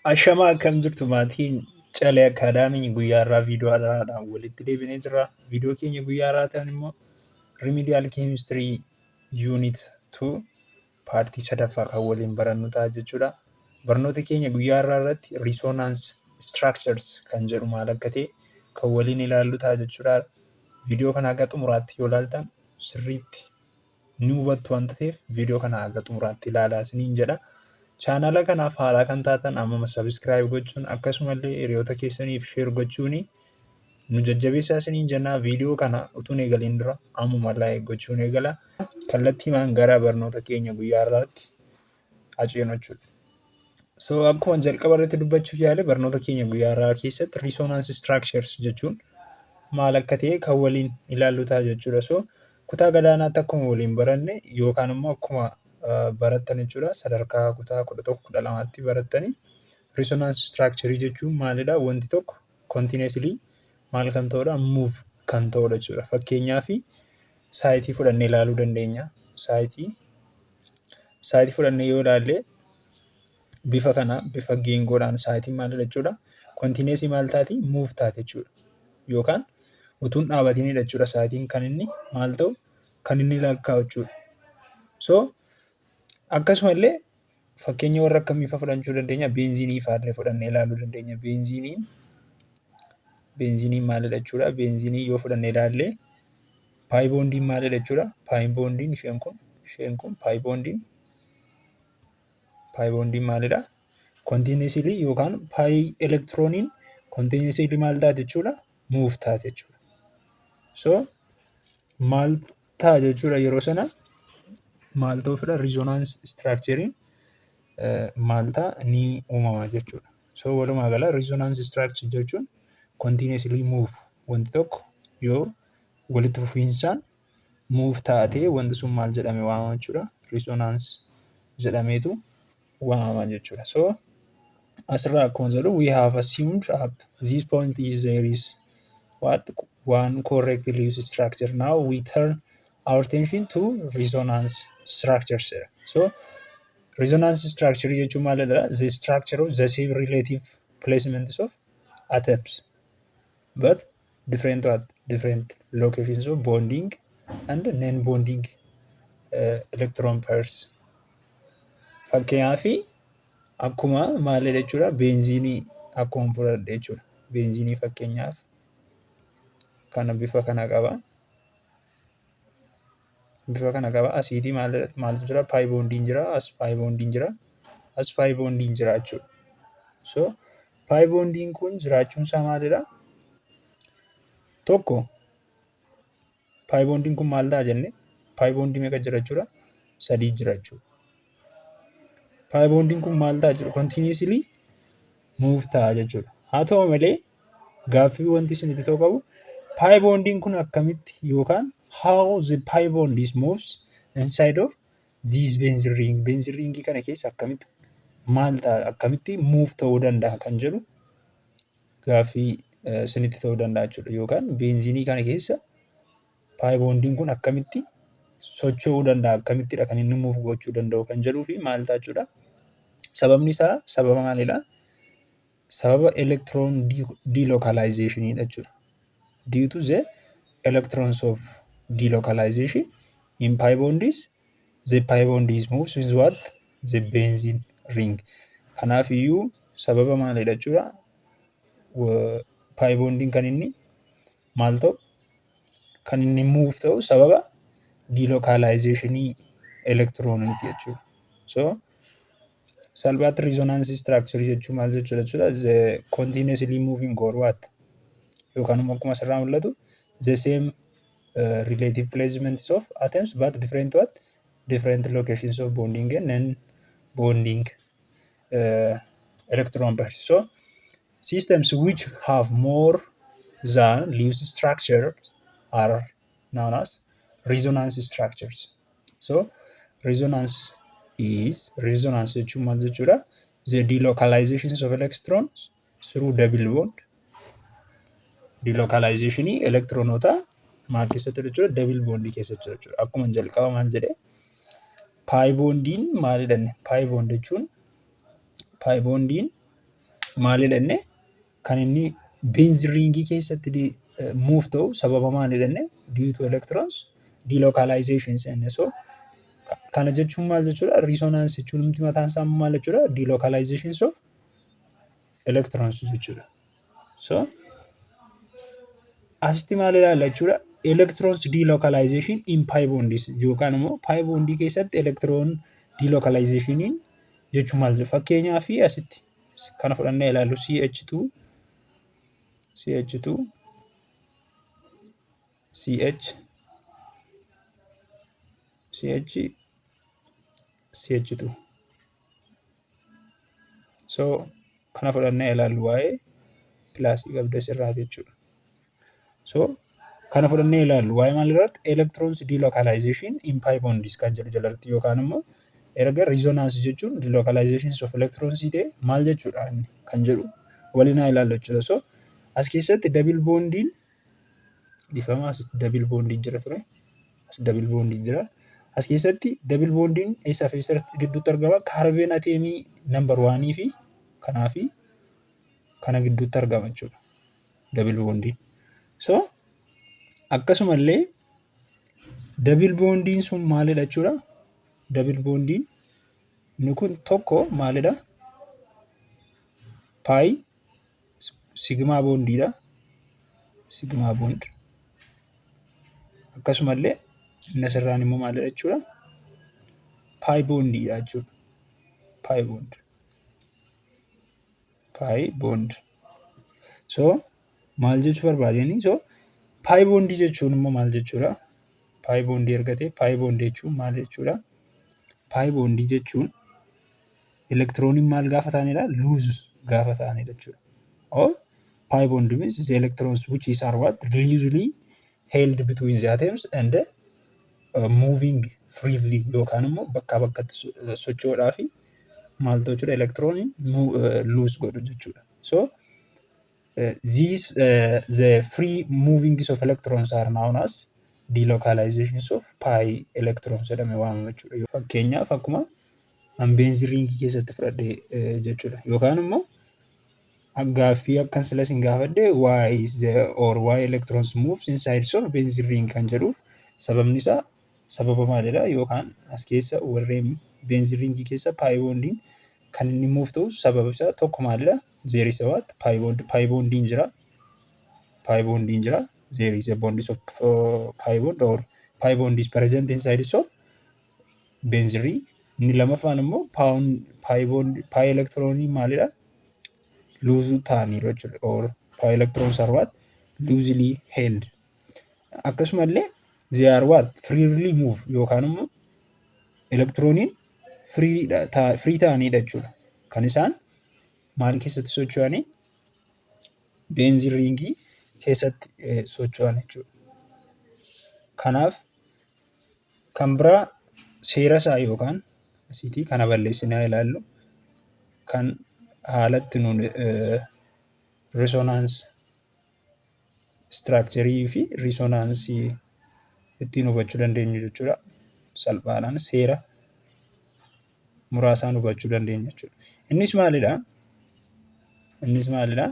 Ashamaa akkam jirtu maatiin Calee Akaadaamii guyyaa irraa viidiyoo haaraadhaan walitti deebinee jirra. Viidiyoo keenya guyyaa irraa ta'an immoo Remedial Chemistry Unit 2 paartii sadaffaa kan waliin barannu ta'a jechuudha. Barnoota keenya guyyaa irraa irratti Resonance Structures kan jedhu maal akka ta'e kan waliin ilaallu ta'a jechuudha. Viidiyoo kana haga xumuraatti yoo ilaaltan sirriitti ni hubattu waan ta'eef viidiyoo kana haga xumuraatti ilaalaa isiniin jedha. Chaanala kanaaf haaraa kan taatan amma sabiskiraayib gochuun akkasumallee hiriyoota keessaniif sheer gochuun nu jajjabeessaa isiniin jenna. Viidiyoo kana utuun eegaliin dura ammuma laayik gochuun eegala. Kallattiimaan gara barnoota keenya guyyaa irraatti haceenu jechuudha. So akkuma jalqaba irratti dubbachuuf yaale barnoota keenya guyyaa irraa keessatti resonance structures jechuun maal akka ta'e kan waliin ilaallu ta'a jechuudha. So kutaa gadaanaatti akkuma waliin baranne yookaan immoo akkuma barattan jechuudha. Sadarkaa kutaa 11-12tti barattanii resonance structure jechuun maalidha? Wanti tokko continuously maal kan ta'udha? Move kan ta'udha jechuudha. Fakkeenyaaf saayitii fudhannee ilaaluu dandeenya. Saayitii fudhannee yoo ilaalle bifa kana bifa geengoodhaan saayitiin maalidha jechuudha? Continuously maal taati? Move taate jechuudha. Yookaan utuun dhaabatinidha jechuudha. Saayitiin kan inni maal ta'u? Kan inni lakkaa'u jechuudha. So akkasumallee fakkeenya warra akkamii fudhachuu dandeenya? Beenziinii fa'aa fudhannee ilaaluu dandeenya. Beenziiniin maalidha jechuudha? Beenziinii yoo fudhannee ilaalle paayiboondiin maalidha jechuudha? Paayiboondiin isheen kun paayiboondiin maalidha? Continuously yookaan paayi elektirooniin continuously maal taate jechuudha? Move taate jechuudha. So maal ta'a jechuudha yeroo sana? Maal ta'uufidha? Resonance structurein maal ta'a ni uumama jechuudha. So walumaa gala resonance structure jechuun continuously move wanti tokko yoo walitti fufiinsaan move taatee wanti sun maal jedhame waamama jechuudha? Resonance jedhameetu waamama jechuudha. So asirraa akkuma jedhu we have assumed at this point there is one correct Lewis structure. Now we turn our attention to resonance structures. So resonance structure jechuun maalidha? The structure of the same relative placements of atoms but different locations of bonding and non-bonding electron pairs. Fakkeenyaaf akkuma maalidha jechuudha? Beenziinii akkuma fudhadhe jechuudha. Beenziinii fakkeenyaaf kana bifa kana qaba. Asiidii maaltu jira? Paayiboondiin jira. As paayiboondiin jira. As paayiboondiin jira jechuudha. So paayiboondiin kun jiraachuun isaa maalidha? Tokko paayiboondiin kun maal ta'a jenne? Paayiboondii meeqa jira jechuudha? 3 jira jechuudha. Paayiboondiin kun maal ta'a jechuudha? Continuously move ta'a jechuudha. Haa ta'u malee gaaffii wanti isinitti ta'u qabu paayiboondiin kun akkamitti yookaan how the pie-bond moves inside of this benzene ring. Benzene ringii kana keessa akkamitti move ta'uu danda'a kan jedhu gaaffii isinitti ta'uu danda'a jechuudha. Yookaan beenziinii kana keessa paayiboondiin kun akkamitti socho'uu danda'a? Akkamittidha kan inni move gochuu danda'u kan jedhuu fi maal ta'a jechuudha. Sababni isaa sababa maalidha? Sababa electron delocalizationidha jechuudha. Due to the electrons of delocalization in pi bonds, the pi bond moves with what? The benzene ring. Kanaaf iyyuu sababa maalidha jechuudha? Pi bondiin kan inni maal ta'u? Kan inni move ta'u sababa delocalizationii electroniiti jechuudha. So salphaatti resonance structure jechuun maal jechuudha? The continuously moving or what? Yookaan immoo akkuma asirraa mul'atu the same relative placements of atoms but different locations of bonding and non-bonding electron pairs. So systems which have more than Lewis structures are known as resonance structures. So resonance jechuun maal jechuudha? The delocalizations of electrons through double bond. Delocalizationii elektiroonota maal keessatti jechuudha? Double bondii keessatti jechuudha. Akkuma jalqaba maal jedhee paayiboondiin maalidha? Paayiboond jechuun paayiboondiin maalidha inni kan inni benzene ringii keessatti move ta'u sababa maalidha inni due to electrons delocalization jenne. So kana jechuun maal jechuudha? Resonance jechuun nuti mataan isaa maal jechuudha? Delocalizations of electrons jechuudha. So asitti maal ilaalla jechuudha? Electrons delocalization in pi bonds yookaan immoo pi bondii keessatti electron delocalizationiin jechuun maal jedhu fakkeenyaa fi asitti kana fudhannee ilaallu CH2 CH2 so kana fudhannee ilaallu waa'ee pilaasii qabda sirraati jechuudha. So kana fudhannee ilaallu waa'ee maal irratti electrons delocalization in pi bonds kan jedhu jalatti yookaan immoo erga resonance jechuun delocalizations of electrons ta'e maal jechuudha kan jedhu waliin haa ilaallu jechuudha. So as keessatti double bondiin difama asitti double bondiin jira ture. As double bondiin jira. As keessatti double bondiin eessa fi eessatti gidduutti argama? Carbon atomii number 1 fi kanaa fi kana gidduutti argama jechuudha. Double bondiin. So akkasumallee double bondiin sun maalidha jechuudha? Double bondiin inni kun tokko maalidha? Pi sigma bondiidha. Sigma bond. Akkasumallee inni asirraan immoo maalidha jechuudha? Pi bondiidha jechuudha. Pi bond. Pi bond. So maal jechuu barbaadeni? So pi bondii jechuun immoo maal jechuudha? Pi bondii ergatee pi bondii jechuun maal jechuudha? Pi bondii jechuun elektirooniin maal gaafa ta'anidha? Lose gaafa ta'anidha jechuudha. Or pi bond means the electrons which is are what loosely held between the atoms and moving freely yookaan immoo bakkaa bakkatti socho'uudhaa fi maal ta'u jechuudha? Elektirooniin loose godhu jechuudha. So the free movings of electrons are known as delocalizations of pi electrons jedhame waamama jechuudha. Fakkeenyaaf akkuma benzene ringii keessatti fudhadhee jechuudha. Yookaan immoo gaaffii akkan silas hin gaafadhe why electrons moves inside of benzene ring kan jedhuuf sababni isaa sababa maalidha? Yookaan as keessa warreen benzene ringii keessa pi bondiin kan inni move ta'u sababa isaa tokko maalidha? There is a what? Pi bondiin jira. Pi bondiin jira. There is a bond of pi bond or pi bond is present inside of benzene ring. Inni lamaffaan immoo pi electronii maalidha? Loose ta'aniiru jechuudha. Or pi electrons are what? Loosely held. Akkasumallee they are what? Freely move yookaan immoo elektirooniin free ta'aniidha jechuudha. Kan isaan maal keessatti socho'anii? Benzene ringii keessatti socho'an jechuudha. Kanaaf kan biraa seera isaa yookaan asitti kana balleessinaa ilaallu kan haalatti nuun resonance structure fi resonance ittiin hubachuu dandeenyu jechuudha. Salphaadhaan seera muraasaan hubachuu dandeenya jechuudha. Innis maalidha?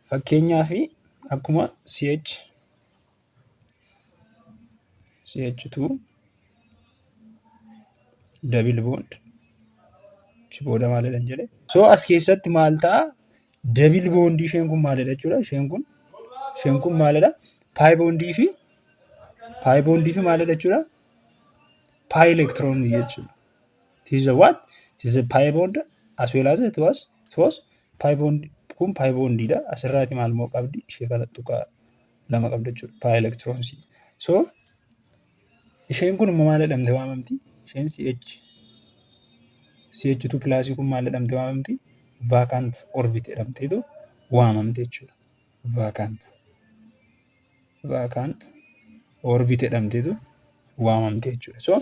Fakkeenyaa fi akkuma CH2 double bond booda maalidha jedhe. So as keessatti maal ta'a? Double bondii isheen kun maalidha jechuudha? Isheen kun maalidha? Pi bondii fi maalidha jechuudha? Pi electron jechuudha. It is a what? It is a pi bond as well as it was pi bond kun pi bondiidha. Asirraati maal moo qabdi? Ishee kanattu lama qabda jechuudha. Pi electrons. So isheen kun immoo maal jedhamte waamamti? Isheen CH2 pilaasii kun maal jedhamte waamamti? Vacant orbit jedhamteetu waamamte jechuudha. Vacant orbit jedhamteetu waamamte jechuudha. So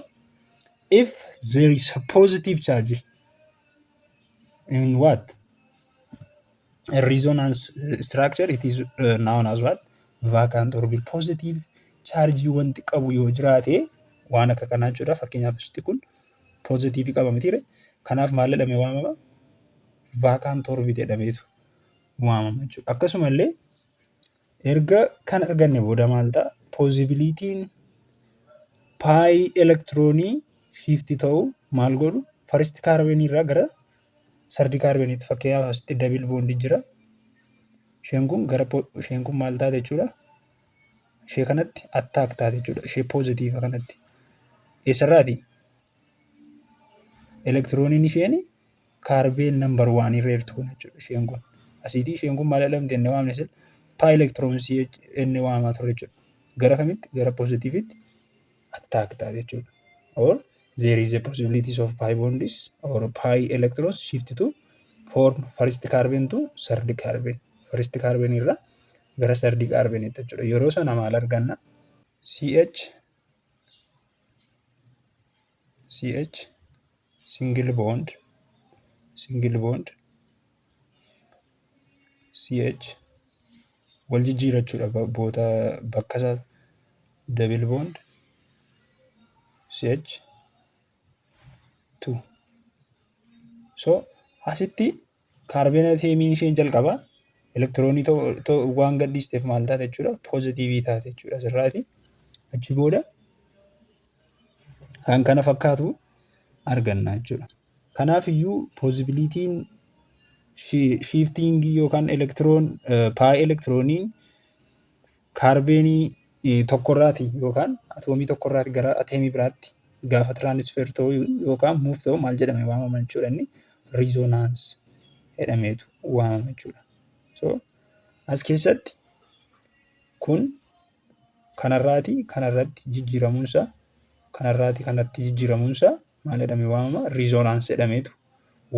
if there is a positive charge in what? A resonance structure, it is known as what? Vacant orbit. Positive charge wanti qabu yoo jiraate waan akka kanaa jechuudha. Fakkeenyaaf asitti kun positive qaba mitiire. Kanaaf maal jedhamee waamama? vaakaant orbit jedhameetu waamama jechuudha. Akkasumallee erga kan arganne booda maal ta'a? Possibilitiin paayi elektiroonii shifti ta'uu maal godhu? First carbon irraa gara third carboniitti. Fakkeenyaaf asitti double bond jira. Isheen kun maal taate jechuudha? Ishee kanatti attack taate jechuudha. Ishee positive kanatti. Eessarraati? Elektirooniin isheen carbon number 1 irra jirtu kun jechuudha. Isheen kun asiiti. Isheen kun maal jedhamti inni waamne sin pi electrons inni waamaa ture jechuudha. Gara kamitti? Gara positivitti attack taate jechuudha. Or there is a possibilities of pi bonds or pi electrons shift to form first carbon to third carbon. First carbon irra gara third carbon jechuudha. Yeroo sana maal arganna? CH single bond CH wal jijjiirachuudha boota bakka isaa double bond CH 2. So asitti kaarbonateemiin isheen jalqaba elektiroonii waan gadhiisteef maal taate jechuudha? Positivii taate jechuudha asirraati. Achi booda kan kana fakkaatu arganna jechuudha. Kanaaf iyyuu possibilitiin shiftingii yookaan paayi elektiroonii kaarbeenii tokkorraati yookaan atoomii tokkorraati gara ateemii biraatti gaafa tiraansfer ta'uu yookaan muuf ta'u maal jedhame waamama jechuudha? Inni riizonaans jedhameetu waamama jechuudha. So as keessatti kun kanarraati kanarratti jijjiiramuunsa kanarraati kanatti jijjiiramuunsa maal jedhame waamama? Riizonaans jedhameetu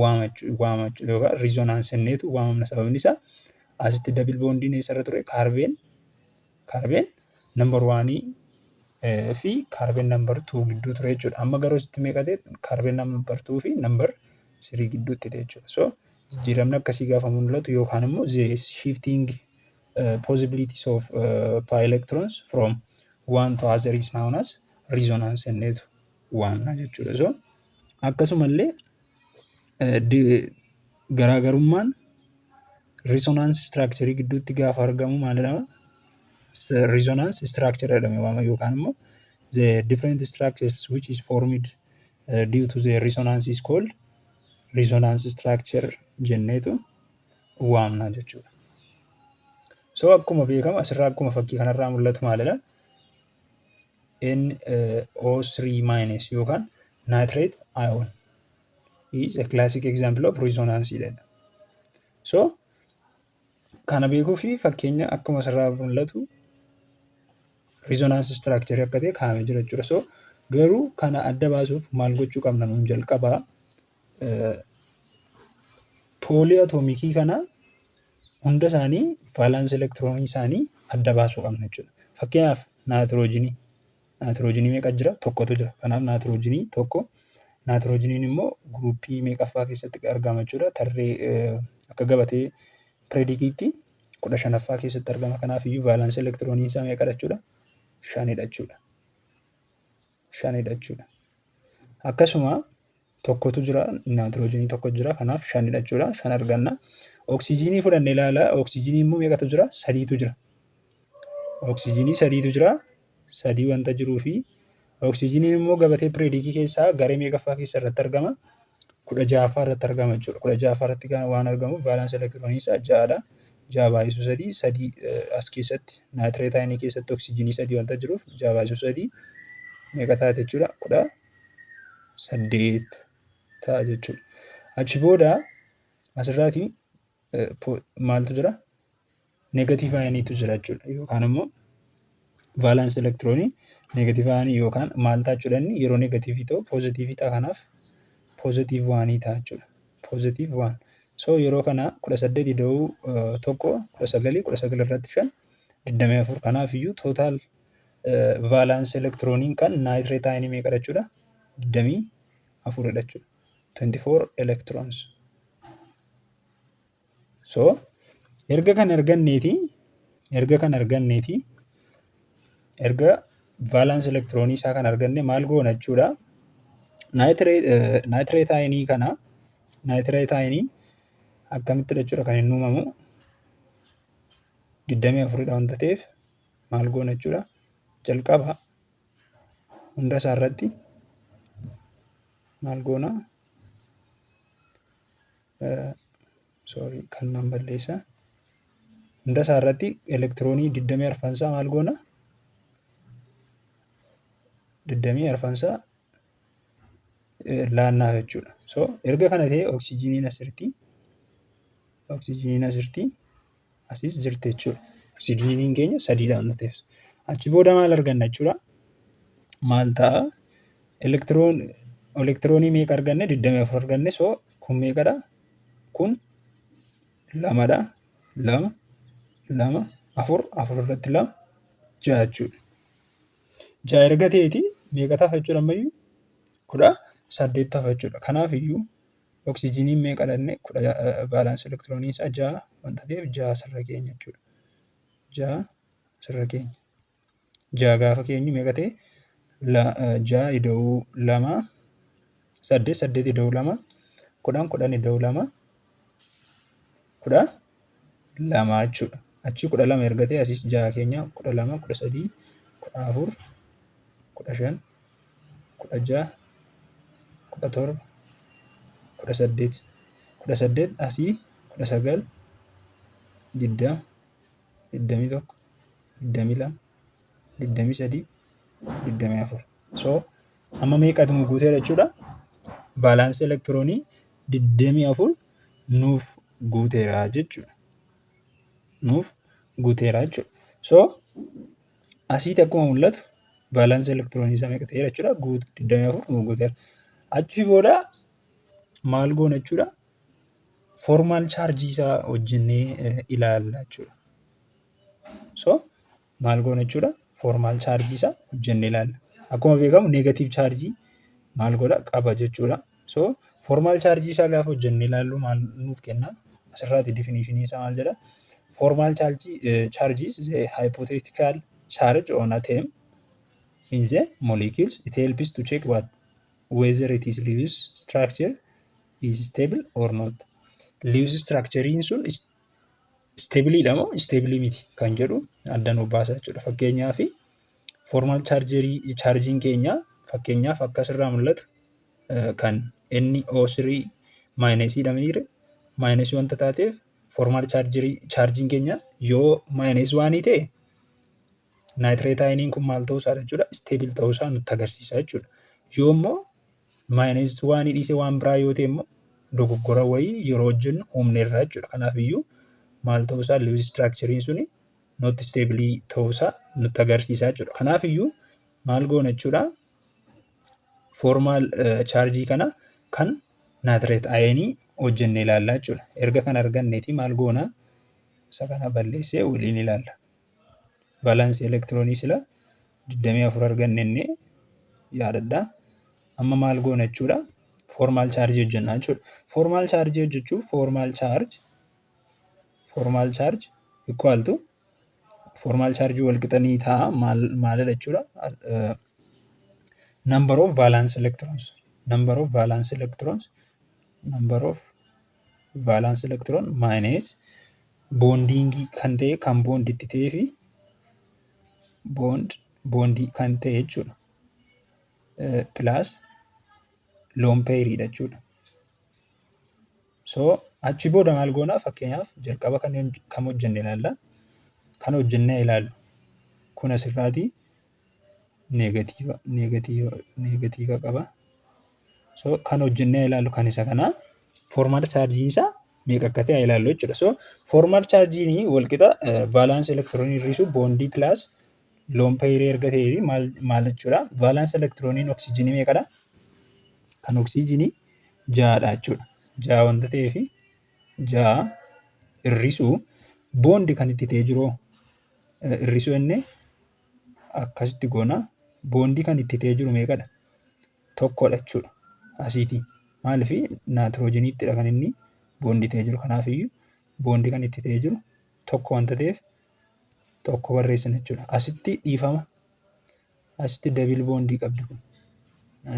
waamama yookaan riizonaans jenneetu waamamna. Sababni isaa asitti double bondiin eessarra ture? Kaarbeen number 1 fi kaarbeen number 2 gidduu ture jechuudha. Amma garuu asitti meeqa ta'e? Kaarbeen number 2 fi number 3 gidduutti ta'e jechuudha. So jijjiiramni akkasii gaafa mul'atu yookaan immoo the shifting possibilities of pi electrons from one to other is known as resonance jenneetu waamna jechuudha. So akkasumallee garaagarummaan resonance structure gidduutti gaafa argamu maal jedhama? Resonance structure jedhame waamama yookaan immoo the different structures which is formed due to the resonance is called resonance structure jenneetu waamna jechuudha. So akkuma beekamu asirraa akkuma fakkii kanarraa mul'atu maalidha? NO3- yookaan nitrate ion is a classic example of resonance jedha. So kana beekuu fi fakkeenya akkuma asirraa mul'atu resonance structure akka ta'e kaa'amee jira jechuudha. So garuu kana adda baasuuf maal gochuu qabna nuun jalqabaa? Poolii atoomikii kana hunda isaanii valence elektiroonii isaanii adda baasuu qabna jechuudha. Fakkeenyaaf naayitiroojinii meeqa jira? Tokkotu jira. Kanaaf naayitiroojinii tokko. Naayitiroojiiniin immoo guruppii meeqaffaa keessatti argama jechuudha? Tarree akka gabatee pireedikiitti 15ffaa keessatti argama. Kanaaf iyyuu valence elektiroonii isaa meeqadha jechuudha? 5dha jechuudha. Akkasuma tokkotu jira, naayitiroojiinii tokko jira. Kanaaf 5dha jechuudha. 5 arganna. Oksijiinii fudhannee ilaalaa. Oksijiinii immoo meeqatu jira? 3tu jira. Oksijiinii 3tu jira. 3 wanta jiruu fi oksijiiniin immoo gabatee pireedikii keessaa garee meeqaffaa keessa irratti argama? 16ffaa irratti argama jechuudha. 16ffaa irratti waan argamuuf valence elektiroonii isaa 6dha. 6/3 as keessatti naayitireet ayinii keessatti oksijiinii 3 wanta jiruuf 6/3 meeqa taate jechuudha? 18 ta'a jechuudha. Achi booda asirraati maaltu jira? Negative ayiniitu jira jechuudha. Yookaan immoo valence elektiroonii negative ayinii yookaan maal ta'a jechuudha? Inni yeroo negativii ta'u positivii ta'a. Kanaaf positive 1 ta'a jechuudha. Positive 1. So yeroo kana 18 da'uu tokko 19 irratti 5 24. Kanaaf iyyuu total valence elektirooniin kan nitrate ayinii meeqa jechuudha? 24 jechuudha. 24 electrons. So erga kan arganneeti erga valence elektiroonii isaa kan arganne maal goona jechuudha? Nitrate ayinii kana nitrate ayinii akkamittidha jechuudha kan inni uumamu 24dha wanta ta'eef maal goona jechuudha. Jalqaba hunda isaa irratti maal goona kan nan balleessa. Hunda isaa irratti elektiroonii 24 maal goona 24 laannaaf jechuudha. So erga kana ta'e oksijiiniin asirratti asis jirti jechuudha. Oksijiiniin keenya 3dha wanta ta'eef. Achi booda maal arganna jechuudha. Maal ta'a? Elektiroonii meeqa arganne? 24 arganne. So kun meeqadha? Kun 2dha. 2, 4 irratti 2 6 jechuudha. 6 erga ta'eeti meeqa ta'a jechuudha ammayyuu? 18 ta'a jechuudha. Kanaaf iyyuu oksijiiniin meeqa dhanne vaalaansii elektiroonii isaa 6 wanta ta'eef 6 asirra keenya jechuudha. 6 asirra keenya. 6 gaafa keenyu meeqa ta'e? 6 ida'uu 2 8 ida'uu 2 10 ida'uu 2 12 jechuudha. Achi 12 erga ta'e asis 6 keenya 12 13 14 15 16 17 18 asii 19 20 21 22 23 24. So amma meeqatu nu guuteera jechuudha. Vaalaansii elektiroonii 24 nuuf guuteera jechuudha. So asitti akkuma mul'atu vaalaansii elektiroonii isaa meeqa ta'eera jechuudha. 24 nuuf guuteera. Achi booda maal goona jechuudha. Formaal chaarjii isaa hojjennee ilaalla jechuudha. So maal goona jechuudha. Formaal chaarjii isaa hojjennee ilaalla. Akkuma beekamu neegatiiv chaarjii maal godha qaba jechuudha. So formaal chaarjii isaa gaafa hojjennee ilaallu maal nuuf kenna? Asirraati definiishinii isaa maal jedha? Formaal charge is the hypothetical charge on atom in the molecules. It helps to check whether it is Lewis structure is stable or not. Lewis structurein sun stabiliidha moo stabilii miti kan jedhu adda nu baasa jechuudha. Fakkeenyaaf formaal chaarjiin keenya fakkeenyaaf akkasirraa mul'atu kan NO3 maayinasiidha mire maayinasii wanta taateef formaal chaarjiin keenya yoo maayinas waanii ta'e naayitireet ayiniin kun maal ta'uu isaa jechuudha. Stable ta'uu isaa nutti agarsiisa jechuudha. Yoo immoo maayinas waanii dhiisee waan biraa yoo ta'e immoo dogoggora wayii yeroo hojjennu humneerra jechuudha. Kanaaf iyyuu maal ta'uu isaa Lewis structurein suni not stable ta'uu isaa nutti agarsiisa jechuudha. Kanaaf iyyuu maal goona jechuudha. Formaal chaarjii kana kan naayitireet ayinii hojjennee ilaalla jechuudha. Erga kan arganneeti maal goona? Isa kana balleessee waliin ilaalla. Vaalaansii elektiroonii sila 24 argannee yaadadhaa. Amma maal goona jechuudha. Formaal chaarjii hojjennaa jechuudha. Formaal chaarjii hojjechuuf formaal chaarj equal to formaal chaarjii wal qixanii ta'a maalidha jechuudha. Number of valence electron minus boondingii kan ta'e kan boonditti ta'ee fi boondii kan ta'e jechuudha. Plus loon peeriidha jechuudha. So achi booda maal goona? Fakkeenyaaf jalqaba kam hojjennee ilaalla. Kan hojjennee ilaallu kun asirraati neegatiiva qaba. So kan hojjennee ilaallu kan isa kanaa formaal chaarjii isaa meeqa akka ta'e ilaallu jechuudha. So formaal chaarjiin walqixa vaalaansii elektiroonii hir'isuu boondii plus loon peerii erga ta'e maal jechuudha. Vaalaansii elektirooniin oksijiinii meeqadha? Kan oksijiinii 6dha jechuudha. 6 wanta ta'eef 6 hir'isuu boondii kan itti ta'ee jiru hir'isuu inni akkasitti goona. Boondii kan itti ta'ee jiru meeqadha? 1dha jechuudha. Asiitii maaliif naayitiroojiiniittidha kan inni boondii ta'ee jiru. Kanaaf iyyuu boondii kan itti ta'ee jiru 1 wanta ta'eef 1 barreessina jechuudha. Asitti dhiifama. Asitti dabil boondii qabdi kun.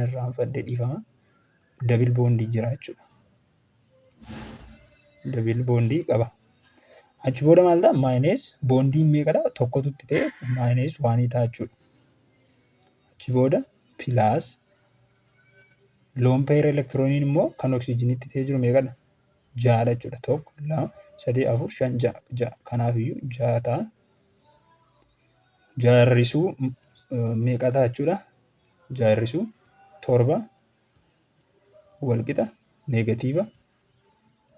Irraanfadhee dhiifama. Dabil boondii jira jechuudha. dabil boondii qaba. Achi booda maal ta'a? Maayinees boondiin meeqadha? Tokkotu itti ta'e maayinees waanii ta'a jechuudha. Achi booda pilaas loon peer elektirooniin immoo kan oksijiniitti ta'ee jiru meeqadha? 6dha jechuudha. 1, 2, 3, 4, 5, 6. Kanaafiyyuu 6 ta'a. 6 hir'isuu meeqa ta'a jechuudha? 6 hir'isuu 7 walqixa neegatiiva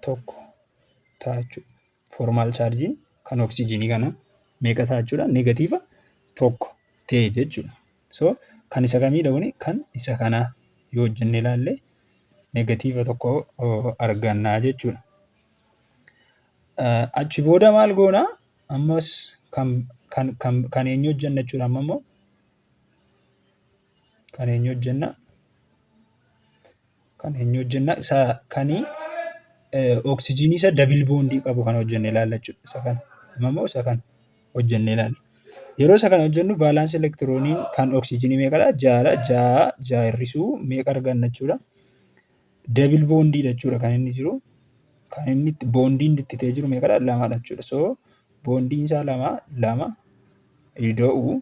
1 ta'a jechuudha. Formaal chaarjiin kan oksijinii kana meeqa ta'a jechuudha? Neegatiiva 1 ta'e jechuudha. So kan isa kamii dhawni? Kan isa kanaa yoo hojjenne ilaalle neegatiiva 1 argannaa jechuudha. Achi booda maal goonaa? Ammas kan eenyu hojjenna jechuudha. Amma immoo kan eenyu hojjenna? Kanii oksijinii isa dabil boondii qabu kan hojjenne ilaalla jechuudha. Isa kana. Amma immoo isa kana hojjenne ilaalla. Yeroo isa kana hojjennu vaalaansi elektirooniin kan oksijinii meeqadha? 6dha. 6 hir'isuu meeqa arganna jechuudha? Dabil boondiidha jechuudha kan inni jiru. Kan inni boondiin itti ta'ee jiru meeqadha? 2dha jechuudha. So boondiin isaa 2 ida'uu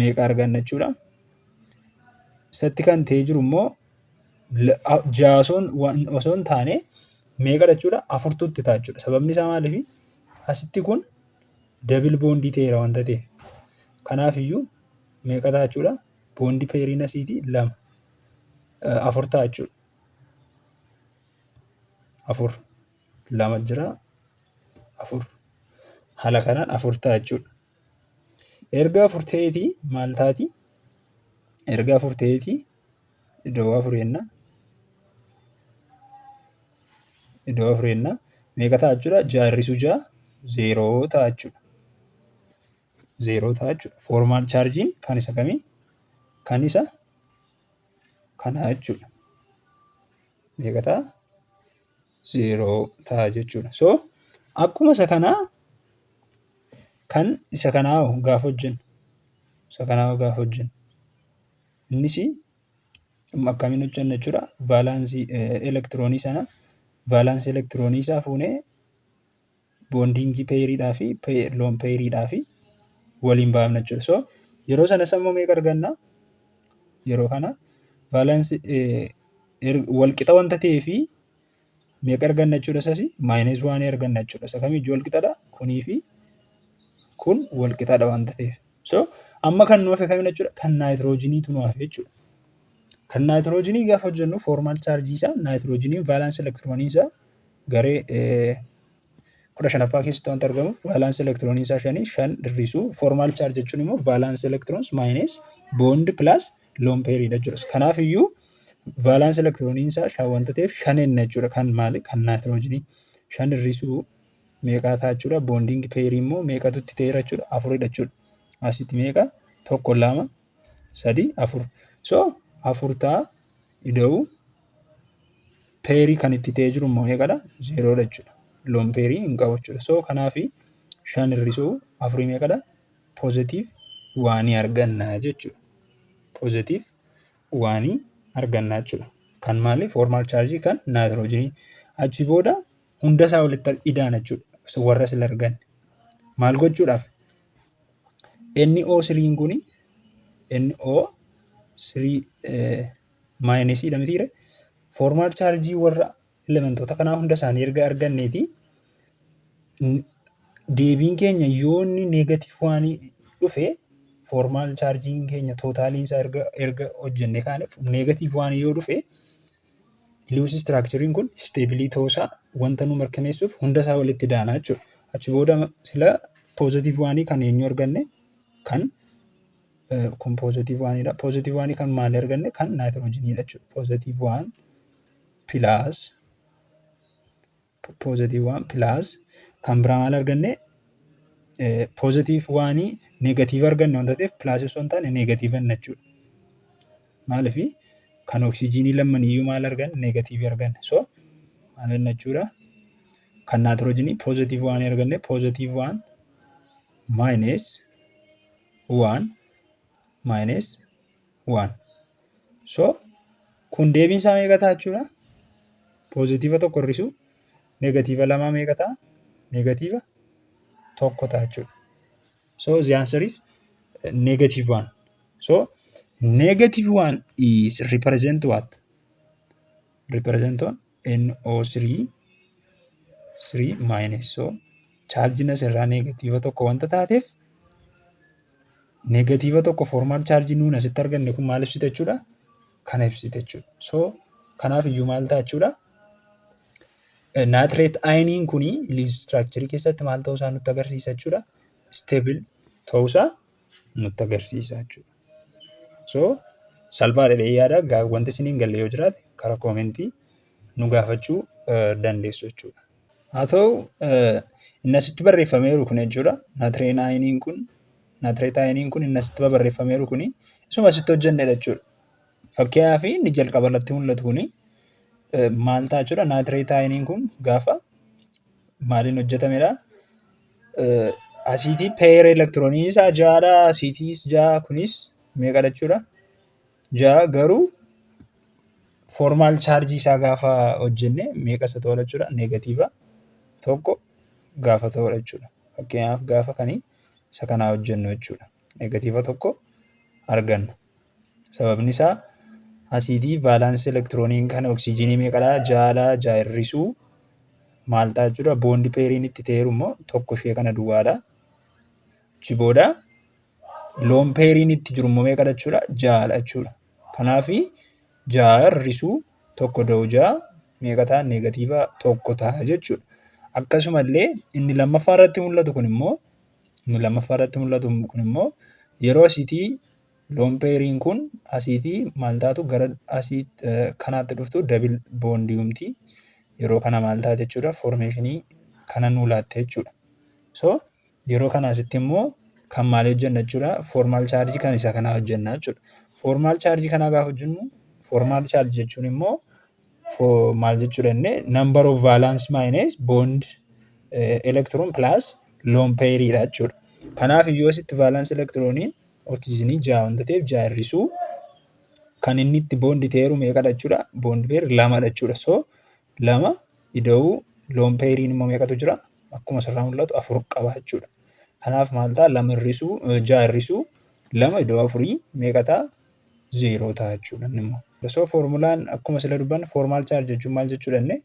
meeqa arganna jechuudha? Isatti kan ta'ee jiru immoo 6 osoo hin taane meeqadha jechuudha? 4tu itti ta'a jechuudha. Sababni isaa maaliifi? Asitti kun dabil boondii ta'eera wanta ta'eef. Kanaafiyyuu meeqa ta'a jechuudha? Boondii peeriin asiitii 2. 4 ta'a jechuudha. 4. 2 jira. 4. Haala kanaan 4 ta'a jechuudha. Erga 4 ta'eetii maal taati? Erga 4 ta'eetii iddoo 4 jenna. Meeqa ta'a jechuudha? 6 hir'isuu 6 0 ta'a jechuudha. 0 ta'a jechuudha. Formaal chaarjiin kan isa kamii? Kan isa kanaa jechuudha. Meeqa ta'a? 0 ta'a jechuudha. So akkuma isa kanaa kan isa kanaa gaafa hojjennu innis akkamiin hojjenna jechuudha? Vaalaansii elektiroonii sana vaalaansii elektiroonii isaa fuunee boondiingii peeriidhaa fi loon peeriidhaa fi waliin baafna jechuudha. So yeroo sanas immoo meeqa arganna? Yeroo kana vaalaansii walqixa wanta ta'ee fi meeqa arganna jechuudha? Isas maayinees 1 arganna jechuudha. Isa kamiyyuu walqixadha. Kunii fi kun walqixadha wanta ta'eef. So amma kan nu hafe kamidha jechuudha? Kan naayitiroojiiniitu nu hafe jechuudha. Kan naayitiroojiinii gaafa hojjennu formaal chaarjii isaa naayitiroojiiniin vaalaansii elektiroonii isaa garee 15ffaa keessatti wanta argamuuf vaalaansii elektiroonii isaa 5 hir'isuu formaal chaarj jechuun immoo vaalaansii elektiroons maayinees boond pilaas loon peeriidha jechuudha. Kanaafiyyuu vaalaansii elektiroonii isaa 5 wanta ta'eef 5 enna jechuudha. Kan maali? Kan naayitiroojiinii 5 hir'isuu meeqaa ta'a jechuudha? Boondiingi peerii immoo meeqatu itti ta'eera jechuudha? 4dha jechuudha. Asitti meeqa? 1, 2, 3, 4. So 4 ta'a ida'uu peerii kan itti ta'ee jiru immoo meeqadha? 0dha jechuudha. Loon peerii hin qabu jechuudha. So kanaafi 5 hir'isuu 4 meeqadha? Poozitiiv 1 arganna jechuudha. Poozitiiv 1 arganna jechuudha. Kan maali? Formaal chaarjii kan naayitiroojiinii. Achi booda hunda isaa walitti idaana jechuudha. Warra sila arganne. Maal gochuudhaaf? NO3 kuni NO3 maayinesiidha mitiire. Formaal chaarjii warra elementoota kanaa hunda isaanii erga arganneeti deebiin keenya yoo inni neegatiif waan dhufe formaal chaarjiin keenya tootaaliin isaa erga hojjenne kaaneef neegatiif waan yoo dhufe Lewis structurein kun stabilii ta'uusaa wanta nu mirkaneessuuf hunda isaa walitti idaana jechuudha. Achi booda sila poozitiiv waanii kan eenyu arganne? Kan kun poozitiiv waaniidha. Poozitiiv waanii kan maali arganne? Kan naayitiroojiiniidha jechuudha. Poozitiiv waan pilaas kan biraa maal arganne? Poozitiiv waanii neegatiiv arganne wanta ta'eef pilaasii osoo hin taane neegatiivanna jechuudha. Maaliifii? Kan oksijiinii lammaniyyuu maal arganne? Neegatiivii arganne. So maal jenna jechuudha? Kan naayitiroojiinii poozitiiv waan arganne poozitiiv waan maayinees 1. So kun deebiin isaa meeqa ta'a jechuudha? Poozitiiva tokko hir'isu negatiiva lamaa meeqa ta'a? Negatiiva tokko ta'a jechuudha. So the answer is negative 1. So negative 1 is represent what? Represent on NO3 minus. So charging asirraa negatiiva tokko wanta taateef negatiiva tokko formal charge nuun asitti arganne kun maal ibsite jechuudha? Kana ibsite jechuudha. So kanaaf iyyuu maal ta'a jechuudha? Naatreet ayiniin kuni liis structure keessatti maal ta'uu isaa nutti agarsiisa jechuudha? Stable ta'uu isaa nutti agarsiisa jechuudha. So salphaadha yaada wanti isiniin galle yoo jiraate karaa koomentii nu gaafachuu dandeessu jechuudha. Haa ta'u inni asitti barreeffameeru kun jechuudha. Naatreet ayiniin kun inni asitti barreeffameeru kuni isuma asitti hojjennedha jechuudha. Fakkeenyaaf inni jalqaba irratti mul'atu kuni maal ta'a jechuudha? Naatreet ayiniin kun gaafa maaliin hojjetamedha? Asiitii peer elektiroonii isaa ja'adha. Asiitiis ja'a kunis meeqa jechuudha? Ja'a garuu formal charge isaa gaafa hojjenne meeqa isa ta'udha jechuudha? Negatiiva tokko gaafa ta'udha jechuudha. Fakkeenyaaf gaafa kanii isa kanaa hojjennu jechuudha. Negatiiva tokko arganna. Sababni isaa asiitii vaalaansii elektirooniin kana oksijiinii meeqadha? Ja'adha. Ja'a hir'isuu maal ta'a jechuudha? Boondi peeriin itti ta'eeru immoo tokko ishee kana duwwaadha. Achi booda loon peeriin itti jiru immoo meeqa jechuudha? Ja'adha jechuudha. Kanaafi ja'a hir'isuu tokko da'u ja'a meeqa ta'a? Negatiiva tokko ta'a jechuudha. Akkasumallee inni lammaffaa irratti mul'atu kun immoo yeroo asiitii loon peeriin kun asiitii maal taatu gara asii kanaatti dhuftu dabil boondii humti. Yeroo kana maal taate jechuudha? Formeeshinii kana nuu laatte jechuudha. So yeroo kana asitti immoo kan maal hojjenna jechuudha? Formal charge kan isa kanaa hojjenna jechuudha. Formal charge kanaa gaafa hojjennu formal charge jechuun immoo maal jechuudha inni number of valence minus bond electron plus lone pairidha jechuudha. Kanaaf iyyuu asitti valence electroniin oksijiinii ja'a wanta ta'eef ja'a hir'isuu kan inni itti bondi ta'eeru meeqadha jechuudha? Bondi peer lamadha jechuudha. So lama ida'uu lone pairiin immoo meeqatu jira? Akkuma asirraa mul'atu afur qaba jechuudha. Kanaaf maal ta'a? Ja'a hir'isuu lama ida'uu afurii meeqa ta'a? 0 ta'a jechuudha immoo. So formulaan akkuma sila dubbanne formal charge jechuun maal jechuudha inni?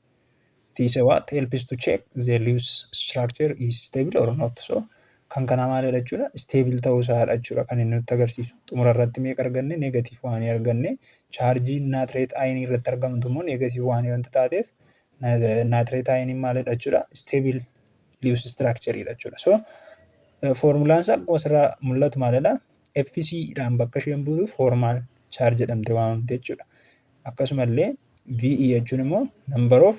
It is what helps to check the loose structure is stable or not. So kan kanaa maalidha jechuudha? Stable ta'uu isaadha jechuudha kan inni nutti agarsiisu. Xumura irratti meeqa arganne? Negatiiv waanii arganne. Chaarjiin naatreet ayinii irratti argamtu immoo negatiiv waanii wanta taateef naatreet ayiniin maalidha jechuudha? Stable loose structureidha jechuudha. So formulaan isaa akkuma asirraa mul'atu maalidha? FC dhaan bakka isheen buutu formal charge jedhamte waamamte jechuudha. Akkasumallee VE jechuun immoo number of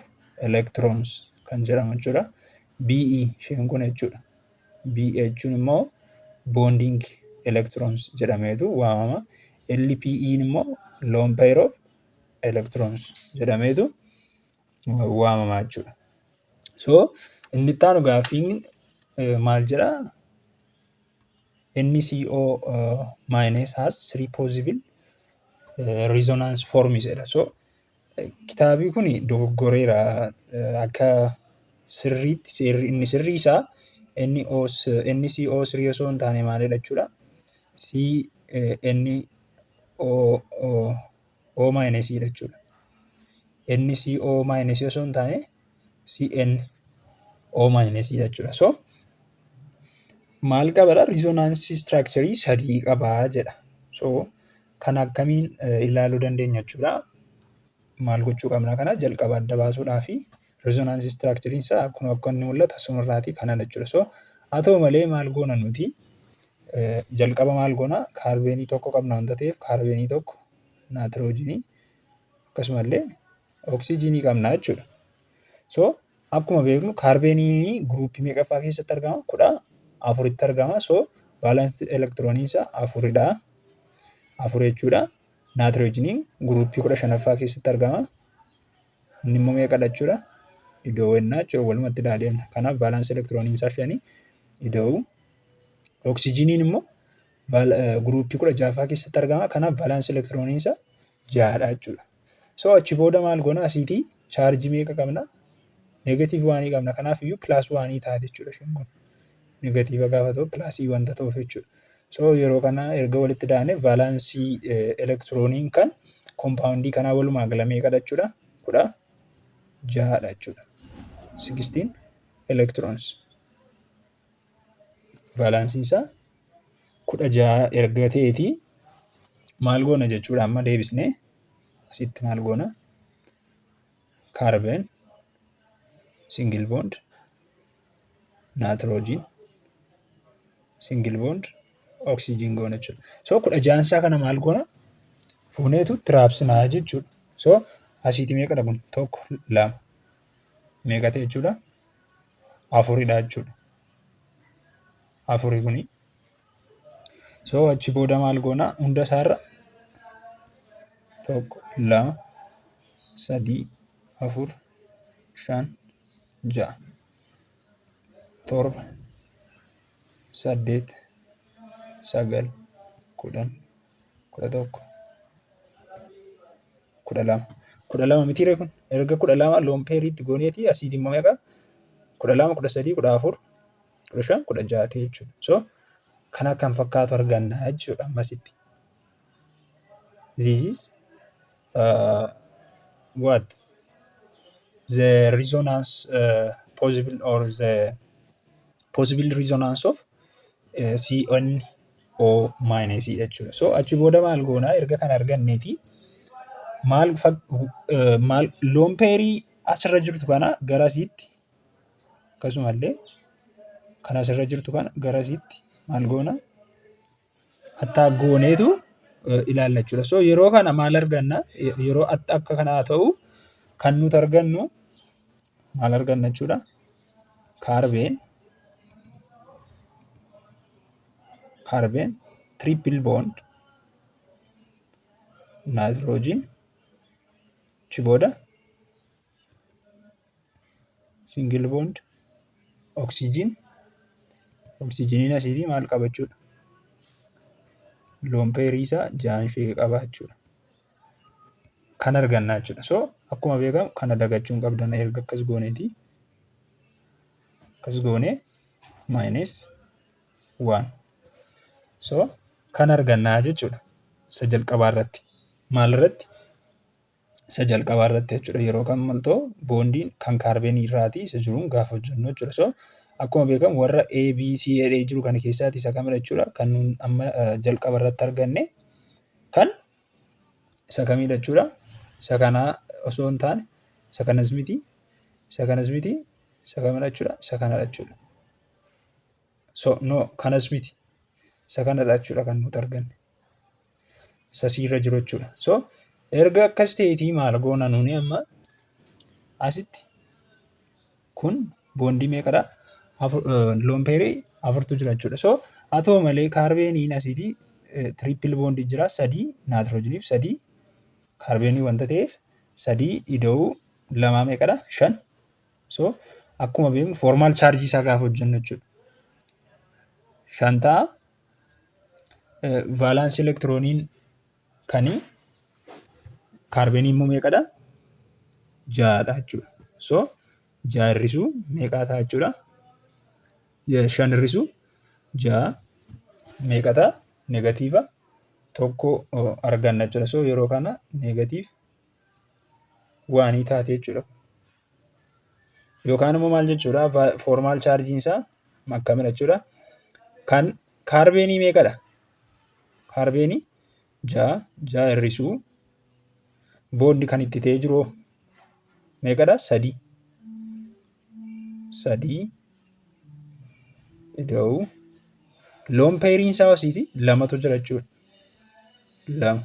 electrons kan jedhamu jechuudha. BE isheen kun jechuudha. BE jechuun immoo bonding electrons jedhameetu waamama. LPE'n immoo lone pair of electrons jedhameetu waamama jechuudha. So inni itti aanu gaaffiin maal jedha? NCO minus has 3 possible resonance forms jedha. So kitaabii kun dogoggoreera akka sirriitti inni sirrii isaa NCO3 osoo hin taane maalidha jechuudha? CNO minus jechuudha. NCO minus osoo hin taane CNO minus jechuudha. So maal qabadha? Resonaansii structure sadii qabaa jedha. So kan akkamiin ilaaluu dandeenya jechuudha? Maal gochuu qabna kana jalqaba adda baasuudhaafi resonaansii structure isaa akkuma akka inni mul'atu asumarraatii kanadha jechuudha. So haa ta'u malee maal goona nuti jalqaba maal goona? Kaarbeenii tokko qabna wanta ta'eef kaarbeenii tokko naatiroojiinii akkasumallee oksijiinii qabna jechuudha. So akkuma beeknu kaarbeenii guruupii meeqaffaa keessatti argama? 14tti argama. So vaalensii elektiroonii isaa 4dha. 4 jechuudha. Naatiroojiiniin guruupii 15ffaa keessatti argama. Inni immoo meeqadha jechuudha? Idoowwannaa jechuudha walumatti ilaalee. Kanaaf vaalensii elektiroonii isaa 5 idoowwu. Oksijiiniin immoo guruupii 16ffaa keessatti argama. Kanaaf vaalensii elektiroonii isaa 6dha jechuudha. So achi booda maal goona? Asiitii chaarjii meeqa qabna? Negatiiv 1 qabna. Kanaafiyyuu pilaas 1 taate jechuudha isheen kun. Negatiiva gaafa ta'u pilaasii wanta ta'uuf jechuudha. So yeroo kana erga walitti daane vaalaansii elektirooniin kan koompaawundii kanaa walumaa gala meeqadha jechuudha? 16dha jechuudha. 16 electrons. Vaalaansiin isaa 16 erga ta'eeti maal goona jechuudha? Amma deebisnee asitti maal goona? Carbon, single bond, nitrogen, single bond, oxygen goona jechuudha. So 16 isaa kana maal goona? Fuuneetu tiraapsinaa jechuudha. So asiitii meeqadha kun? 1, 2 meeqa ta'e jechuudha? 4dha jechuudha. 4 kuni. So achi booda maal goona? Hunda isaarra 1, 2, 3, 4, 5, 6, 7, 8, 9, 10, 11, 12. 12 mitiire kun erga 12 loompeeriitti gooneeti asiitii immoo meeqa? 12, 13, 14, 15, 16 ta'e jechuudha. So kana kan fakkaatu arganna jechuudha ammasitti. This is what? The resonance possible or the possible resonance of CnO minus jechuudha. So achi booda maal goona erga kan arganneeti maal loompeerii asirra jirtu kana gara asiitti akkasumallee kan asirra jirtu kana gara asiitti maal goona attaa gooneetu ilaalla jechuudha. So yeroo kana maal arganna? Yeroo akka kanaa ta'u kan nuti argannu maal arganna jechuudha? Carbon, triple bond, nitrogen, achi booda single bond, oxygen. Oxygeniin asiitii maal qaba jechuudha? Loompeerii isaa 6 qaba jechuudha. Kan argannaa jechuudha. So akkuma beekamu kana dagachuun qabdan erga akkas gooneeti. Akkas goonee -1. So kan argannaa jechuudha. Isa jalqabaa irratti. Maal irratti? Isa jalqabaa irratti jechuudha. Yeroo kan maltoo boondiin kan kaarbeenii irraati isa jiruun gaafa hojjennu jechuudha. So akkuma beekamu warra A, B, C jiru kana keessaati isa kamidha jechuudha. Kan nuun amma jalqaba irratti arganne kan isa kamidha jechuudha. Isa kanaa osoo hin taane isa kanas miti, isa kanas miti, isa kamidha jechuudha. Isa kanadha jechuudha. So no kanas miti. Isa kanadha jechuudha kan nuti arganne. Isa siirra jiru jechuudha. So erga akkas ta'eetii maal goona nuuni amma asitti kun boondii meeqadha? Loompeerii 4tu jira jechuudha. So haa ta'u malee kaarbeeniin asiitii triple bondii jira 3 naatirojiniif 3 kaarbeenii wanta ta'eef 3 ida'uu 2 meeqadha? 5. So akkuma beeknu formaal chaarjii isaa gaafa hojjennu jechuudha. 5 ta'a. Vaalaansii elektirooniin kanii kaarbeenii immoo meeqadha? 6dha jechuudha. So 6 hir'isuu meeqaa ta'a jechuudha? 5 hir'isuu 6 meeqa ta'a? Negatiiva 1 arganna jechuudha. So yeroo kana negatiiv 1 taate jechuudha. Yookaan immoo maal jechuudha? Formaal chaarjiin isaa akkamidha jechuudha? Kan kaarbeenii meeqadha? Kaarbeenii 6 hir'isuu boondi kan itti ta'ee jiru meeqadha? 3 ida'uu loompeeriin isaa asiiti 2tu jira jechuudha. 2.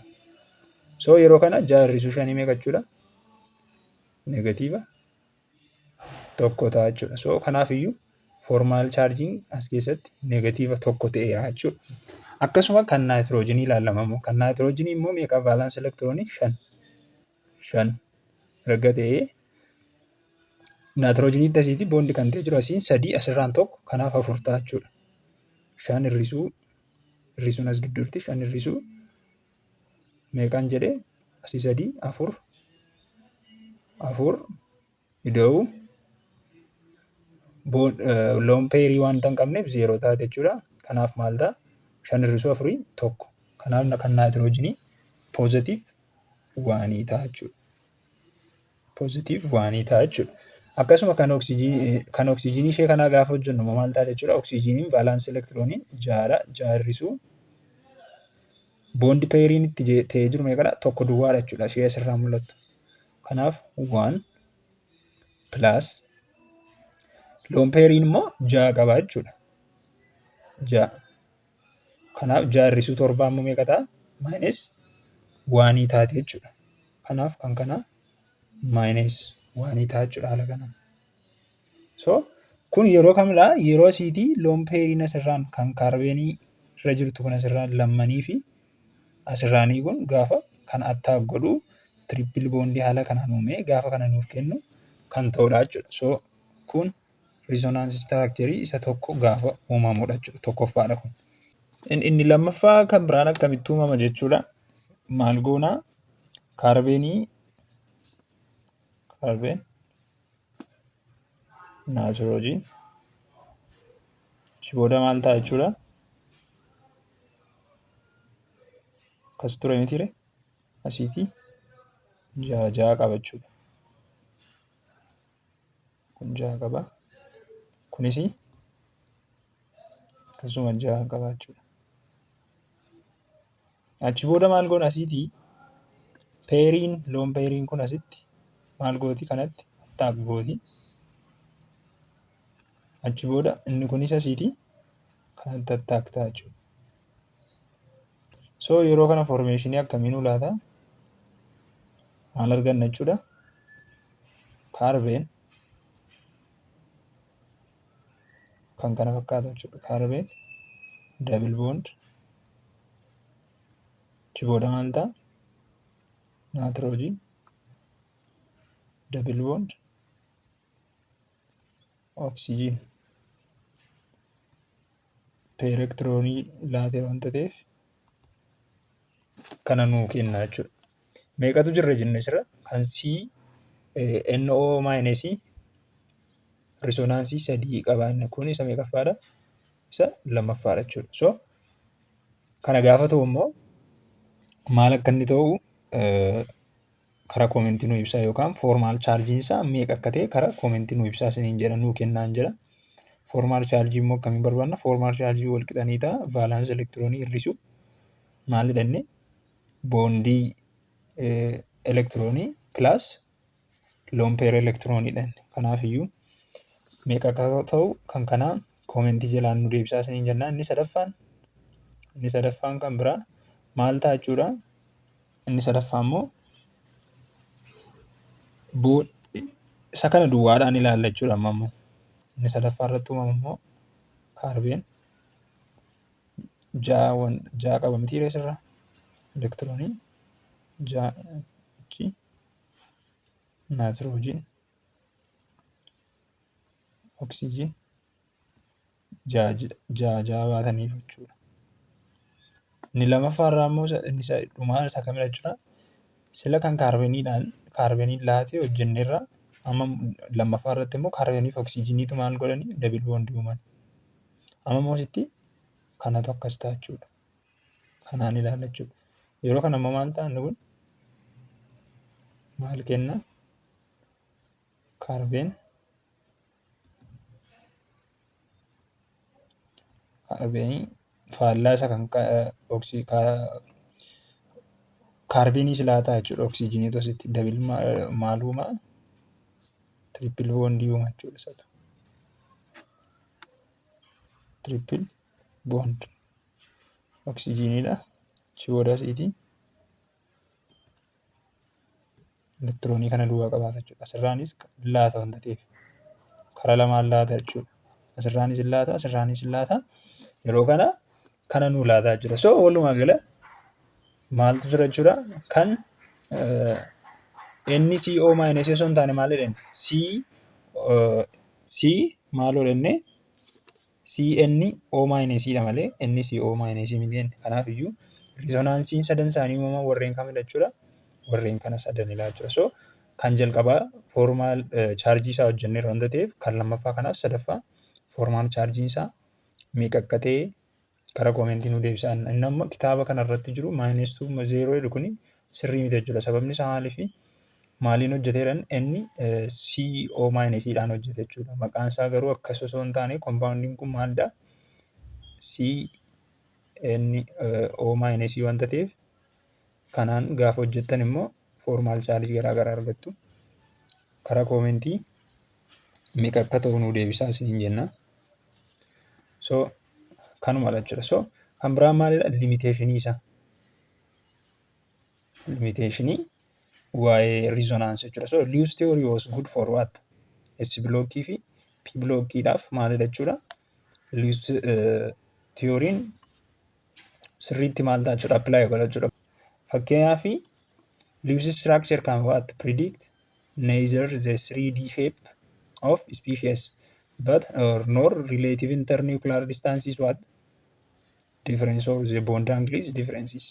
So yeroo kana 6 hir'isuu 5 meeqa jechuudha? Negatiiva 1 ta'a jechuudha. So kanaafiyyuu formaal chaarjiin as keessatti negatiiva 1 ta'eera jechuudha. Akkasuma kan naatiroojinii ilaalama immoo. Kan naatiroojinii immoo meeqa vaalaansii elektiroonii? 5 erga ta'ee naatiroojiiniitti asiitii boondi kan ta'e jiru asiin 3 asirraan 1 kanaaf 4 ta'a jechuudha. 5 hir'isuun as gidduutti 5 hir'isuu meeqaan jedhee asii 3 4 afur ida'u loon peerii wanta hin qabneef 0 taate jechuudha. Kanaaf maal ta'a? 5 - 4 1. Kanaaf kan naayitiroojiinii poozitiiv 1 ta'a jechuudha. Poozitiiv 1 ta'a jechuudha. Akkasuma kan oksijiinii ishee kanaa gaafa hojjennu maal ta'a jechuudha? Oksijiiniin vaalaansii elektirooniin 6dha. 6 hir'isuu boondi peeriin itti ta'ee jiru meeqadha? 1 duwwaadha jechuudha. Ishee asirraa mul'attu. Kanaaf 1 pilaas loon peeriin immoo 6 qaba jechuudha. 6. Kanaaf 6 hir'isuu 7 immoo meeqa ta'a? Maayinus 1 taate jechuudha. Kanaaf kan kanaa maayinus 1 ta'a jechuudha haala kanaan. So kun yeroo kamidha? Yeroo asiitii loon peeriin asirraan kan kaarbeenii irra jirtu kun asirraan lammanii fi asirraanii kun gaafa kan attaak godhu tirippil boondii haala kanaan uumee gaafa kana nuuf kennu kan ta'udha jechuudha. So kun riizonaansii istiraakcharii isa tokko gaafa uumamudha jechuudha. Tokkoffaadha kun. Inni lammaffaa kan biraan akkamitti uumama jechuudha. Maal goonaa? Kaarbeen naayitiroojiin achi booda maal ta'a jechuudha? Akkas ture mitiire asiitii 6 qaba jechuudha. Kun 6 qaba. Kunis akkasuma 6 qaba jechuudha. Achi booda maal goona asiitii loon peeriin kun asitti maal gooti kanatti attaak gooti. Achi booda inni kunis asiitii kanatti attaak ta'a jechuudha. So yeroo kana formeeshinii akkamiin ulaata? Maal arganna jechuudha? Kaarbeen kan kana fakkaatu jechuudha. Kaarbeen dabil boond achi booda maal ta'a? Naayitiroojiin dabil boond oksijiin peerektiroonii laatee wanta ta'eef kana nuu kenna jechuudha. Meeqatu jirra jenne asirra? Kan NO maayinasii risonaansii 3 qaba. Inni kun isa meeqaffaadha? Isa lammaffaadha jechuudha. So kana gaafa ta'u immoo maal akka inni ta'u karaa koomentii nuu ibsaa yookaan foormaal chaarjiin isaa meeqa akka ta'e karaa koomentii nuu ibsaa isiniin jedha nuu kennaan jedha. Foormaal chaarjii immoo akkamiin barbaadna? Foormaal chaarjii wal qixanii ta'a. Vaalaansii elektiroonii hir'isu maal jedhanne? Boondii elektiroonii pilaas loon peer elektirooniidhaan. Kanaaf iyyuu meeqa akka ta'u kan kanaa koomentii jalaan nu deebisaa isiniin jenna. Inni sadaffaan kan biraa maal ta'a jechuudha? Inni sadaffaa immoo isa kana duwwaadhaan ilaalla jechuudha amma immoo. Inni sadaffaa irratti uumamu immoo kaarbeen 6 qaba mitiiree asirraa. Elektiroonii 6 naayitiroojiin oksijiin 6 baatanii jechuudha. Inni lammaffaa irraa immoo inni dhumaa isa kamidha jechuudha? Sila kan kaarbeniin laatee hojjenneerra amma lammaffaa irratti immoo kaarbeniif oksijiiniitu maal godhanii dabil boondii uuman. Amma immoo asitti kanatu akkas ta'a jechuudha. Kanaan ilaalla jechuudha. Yeroo kana immoo maal ta'a inni kun? Maal kenna? Kaarbeenii faallaa isa kan kaarbeenii silaataa jechuudha. Oksijiiniitu asitti dabil maal uumaa? Tirippil boondii uuma jechuudha isatu. Tirippil boond oksijiiniidha. Achi booda asiitii elektiroonii kana duwwaa qabaata jechuudha. Asirraanis laata wanta ta'eef karaa lamaan laata jechuudha. Asirraanis laata, asirraanis laata. Yeroo kana nuu laataa jira. So walumaa gala maaltu jira jechuudha? Kan NCO maayinasii osoo hin taane maal jedhani? C maaloo jennee CNO maayinasiidha malee NCO maayinasii miti jenne. Kanaaf iyyuu riizonaansiin sadan isaanii uumaman warreen kamidha jechuudha? Warreen kana sadanidha jechuudha. So kan jalqabaa formaal chaarjii isaa hojjenneerra wanta ta'eef kan lammaffaa kanaaf sadaffaa formaal chaarjiin isaa meeqa akka ta'e karaa koomentii nu deebisaa. Inni amma kitaaba kanarratti jiru -2 0 jedhu kuni sirrii miti jechuudha. Sababni isaa maaliifi maaliin hojjeteedhaan inni CO- dhaan hojjete jechuudha. Maqaan isaa garuu akkas osoo hin taane kompaawundiin kun maalidha? CNO- wanta ta'eef kanaan gaafa hojjettan immoo formaal chaarjii garaagaraa argattu. Karaa koomentii meeqa akka ta'u nu deebisaa isiniin jenna. So kanumadha jechuudha. So kan biraan maalidha? Limiteeshinii isaa. Limiteeshinii waa'ee riizonaansii jechuudha. So Lewis theory was good for what? S blookkii fi P blookkiidhaaf maalidha jechuudha. Lewis theory'n sirriitti maal ta'a jechuudha? Apply godha jechuudha. Fakkeenyaaf Lewis structure can what? Predict neither the 3D shape of species but nor relative internuclear distances what? Difference or the bond angles differences.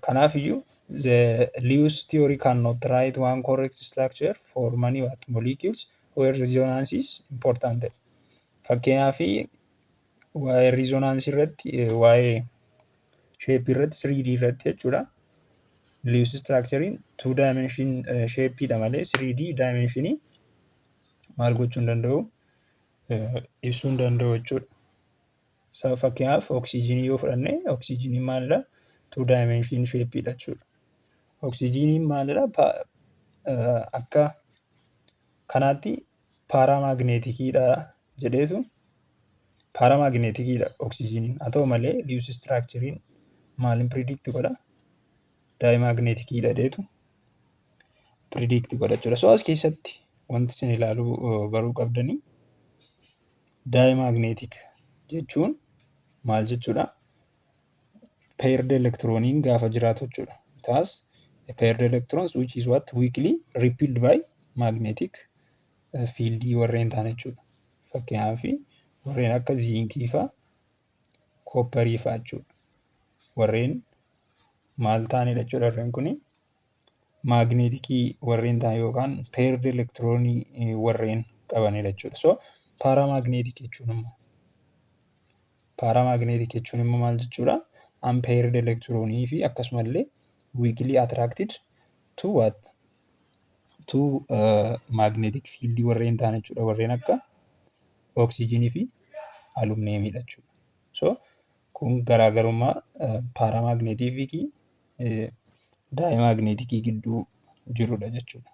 Kanaafiyyuu the Lewis theory cannot write one correct structure for many what? Molecules where resonance is important. Fakkeenyaaf waa'ee resonaansii irratti waa'ee shape irratti 3D irratti jechuudha. Lewis structure'n 2 dimension shape'dha malee 3D dimensionii maal gochuu hin danda'u? Ibsuu hin danda'u jechuudha. Fakkeenyaaf oksijiinii yoo fudhanne oksijiiniin maalidha? 2 dimension shape'dha jechuudha. Oksijiiniin maalidha? Akka kanaatti paaraamagneetikiidha jedheetu paaraamagneetikiidha oksijiiniin. Haa ta'u malee Lewis structure'n maaliin predict godha? Daayimagneetikiidha jedheetu predict godha jechuudha. So as keessatti wanti isin ilaaluu baruu qabdanii daayimagneetik jechuun maal jechuudha? Paired electroniin gaafa jiraatu jechuudha. Thus paired electrons which is what? Weakly repelled by magnetic field warreen ta'an jechuudha. Fakkeenyaaf warreen akka ziinkii fa'aa, koopparii fa'aa jechuudha. Warreen maal ta'anidha jechuudha warreen kuni magneetikii warreen ta'an yookaan paired electronii warreen qabanidha jechuudha. So paaraamagneetik jechuun immoo maal jechuudha? Unpaired electronii fi akkasumallee weakly attracted to what? To magnetic field warreen ta'an jechuudha. Warreen akka oksijiinii fi aluminiyeemiidha jechuudha. So kun garaagarummaa paaraamagneetikii fi daayimagneetikii gidduu jirudha jechuudha.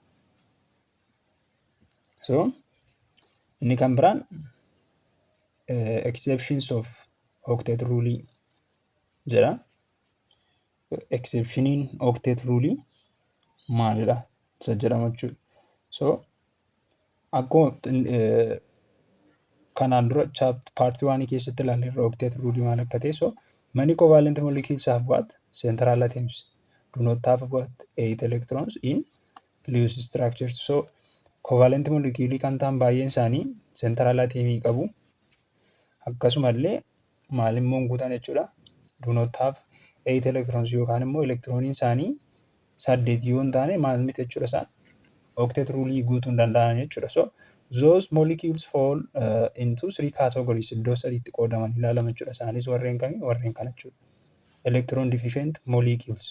So inni kan biraan exceptions of octet rule jedha. Exceptioniin octet rule maalidha? Isa jedhama jechuudha. So akkuma kanaan dura paartii 1 keessatti ilaalleerra octet rule maal akka ta'e. So many covalent molecules have what? Central atoms do not have what? 8 electrons in Lewis structures. So covalent molecule kan ta'an baay'een isaanii central atomii qabu. Akkasumallee maal immoo hin guutan jechuudha? Do not have 8 electrons yookaan immoo elektirooniin isaanii 8 yoo hin taane maal miti jechuudha isaan octet rule guutuu hin danda'an jechuudha. So those molecules fall into 3 categories. Iddoo sadiitti qoodaman ilaalama jechuudha. Isaanis warreen kamii? Warreen kana jechuudha. Electron deficient molecules.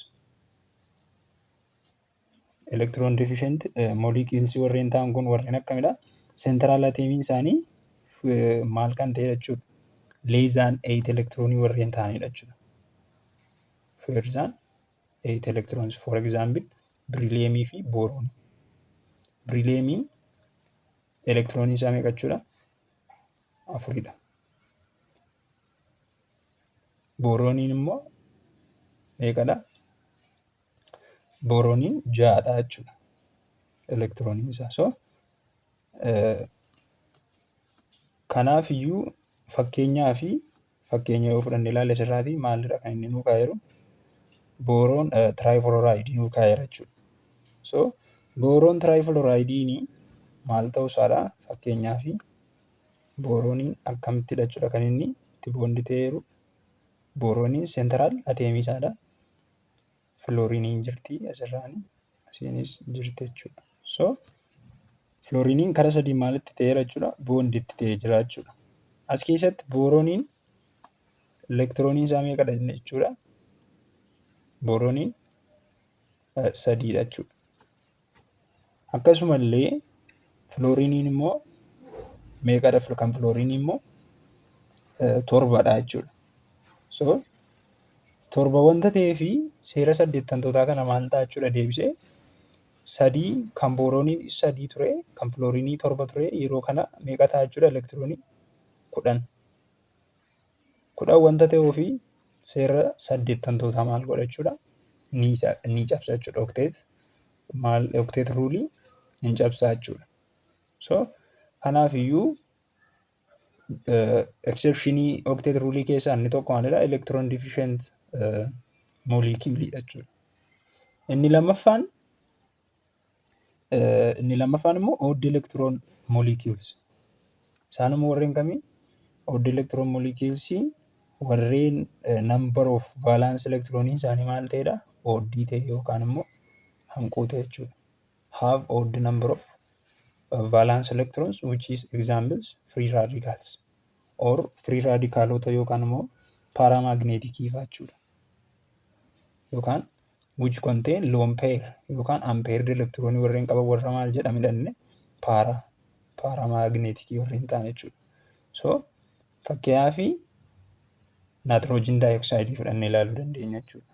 Electron deficient molecules warreen ta'an kun warreen akkamidha? Central atomiin isaanii maal kan ta'e jechuudha? Less than 8 electronii warreen ta'anidha jechuudha. Less than 8 electrons. For example, beryllium fi boron. Beryllium elektirooniin isaa meeqa jechuudha? 4dha. Boroniin immoo meeqadha? Boroniin 6dha jechuudha. Elektirooniin isaa. So kanaaf iyyuu fakkeenya yoo fudhanne ilaalle asirraatii maalidha kan inni nuu kaa'eeru? Boron trifluoride nuu kaa'eera jechuudha. So boron trifluoride'n maal ta'uu isaadha? Fakkeenyaaf boroniin akkamittidha jechuudha kan inni itti boondii ta'eeru? Boroniin central atomii isaadha. Fluoriniin jirti asirraani. Isiinis jirti jechuudha. So fluoriniin karaa sadii maalitti ta'eera jechuudha? Boondiitti ta'ee jira jechuudha. As keessatti boorooniin elektirooniin isaa meeqadha jechuudha? Boorooniin sadiidha jechuudha. Akkasumallee fluoriniin immoo meeqadha? Kan fluoriniin immoo torbadha jechuudha. So torba wanta ta'eefi seera saddeettantootaa kana maal ta'a jechuudha deebisee sadii kan booroonii sadii ture kan fluorinii torba ture yeroo kana meeqa ta'a jechuudha elektiroonii 10 wanta ta'eefi seera saddeettantootaa maal godha jechuudha ni cabsa jechuudha okteet ruulii hin cabsaa jechuudha. So kanaafiyyuu exceptionii okteet ruulii keessaa inni tokko maalidha? Electron deficient moleculeidha jechuudha. Inni lammaffaan immoo odd electron molecules. Isaanimmoo warreen kamii? Odd electron molecules warreen number of valence electroniin isaanii maal ta'edha? Oddii ta'e yookaan immoo hanqoo ta'e jechuudha. Have odd number of valence electrons which is examples free radicals or free radicalota yookaan immoo paramagnetikii jechuudha. Yookaan which contain lone pair yookaan unpaired electronii warreen qaban warra maal jedhamidha? Paramagnetikii warreen ta'an jechuudha. So fakkeenyaaf naayitiroojiin daayooksaayidii fudhannee ilaaluu dandeenya jechuudha.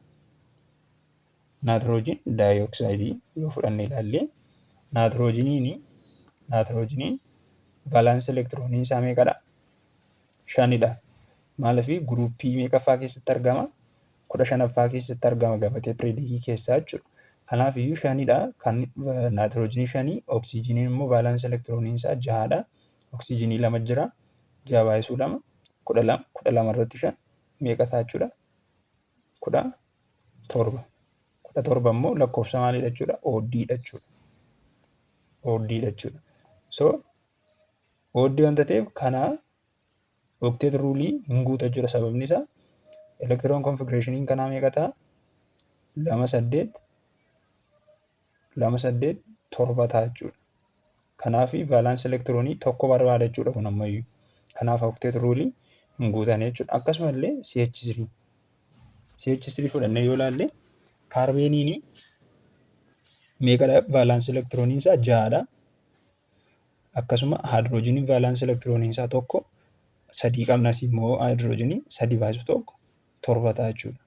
Naayitiroojiin daayooksaayidii yoo fudhannee ilaalle naayitiroojiiniin valence electroniin isaa meeqadha? 5dha. Maaliif guruupii meeqaffaa keessatti argama? 15ffaa keessatti argama gabatee pireedikii keessaa jechuudha. Kanaafiyyuu 5dha kan naayitiroojiinii 5 oksijiiniin immoo valence electroniin isaa 6dha. Oksijiinii 2 jira 6/2 12 irratti 5 meeqa ta'a jechuudha? 17 immoo lakkoofsa maaliidha jechuudha? Ooddiidha jechuudha. So ooddii wanta ta'eef kana okteet ruulii hin guutu jechuudha. Sababni isaa electron configurationin kanaa meeqa ta'a? 2 7 ta'a jechuudha. Kanaaf valence electronii tokko barbaada jechuudha kun ammayyuu. Kanaaf okteet ruulii hin guutan jechuudha. Akkasumallee CH3 fudhannee yoo ilaalle kaarbeeniin meeqadha? Valence electroniin isaa 6dha. Akkasuma haayidroojiniin valence electroniin isaa 1 3 qabnas immoo haayidroojinii 3/1 7 ta'a jechuudha.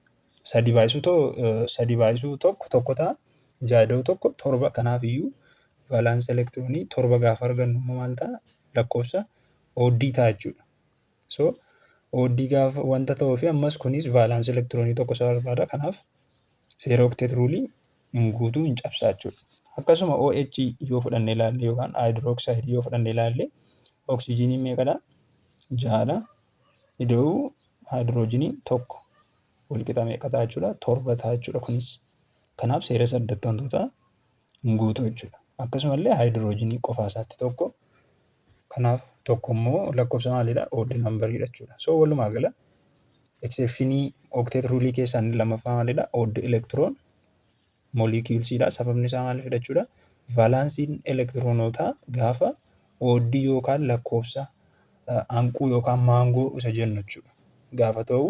3/1 ta'a 6/1 7. Kanaafiyyuu valence electronii 7 gaafa argannu immoo maal ta'a? Lakkoofsa ooddii ta'a jechuudha. So ooddii gaafa wanta ta'uu fi ammas kunis valence electronii tokko isa barbaada. Kanaaf seera okteet ruulii hin guutuu hin cabsaa jechuudha. Akkasuma OH yoo fudhannee ilaalle yookaan haayidrooksayidii yoo fudhannee ilaalle oksijiiniin meeqadha? 6dha. Iddoo haayidroojinii 1 walqixa meeqa ta'a jechuudha? 7 ta'a jechuudha kunis. Kanaaf seera saddeettantootaa hin guutu jechuudha. Akkasumallee haayidroojinii qofaa isaatti 1. Kanaaf tokko immoo lakkoofsa maaliidha? Odd nambariidha jechuudha. So walumaa gala exceptionii okteet ruulii keessaa inni lammaffaa maalidha? Odd electron moleculesidha. Sababni isaa maalidha jechuudha? Valansiin elektiroonotaa gaafa ooddii yookaan lakkoofsa hanquu yookaan maangoo isa jennu jechuudha. Gaafa ta'u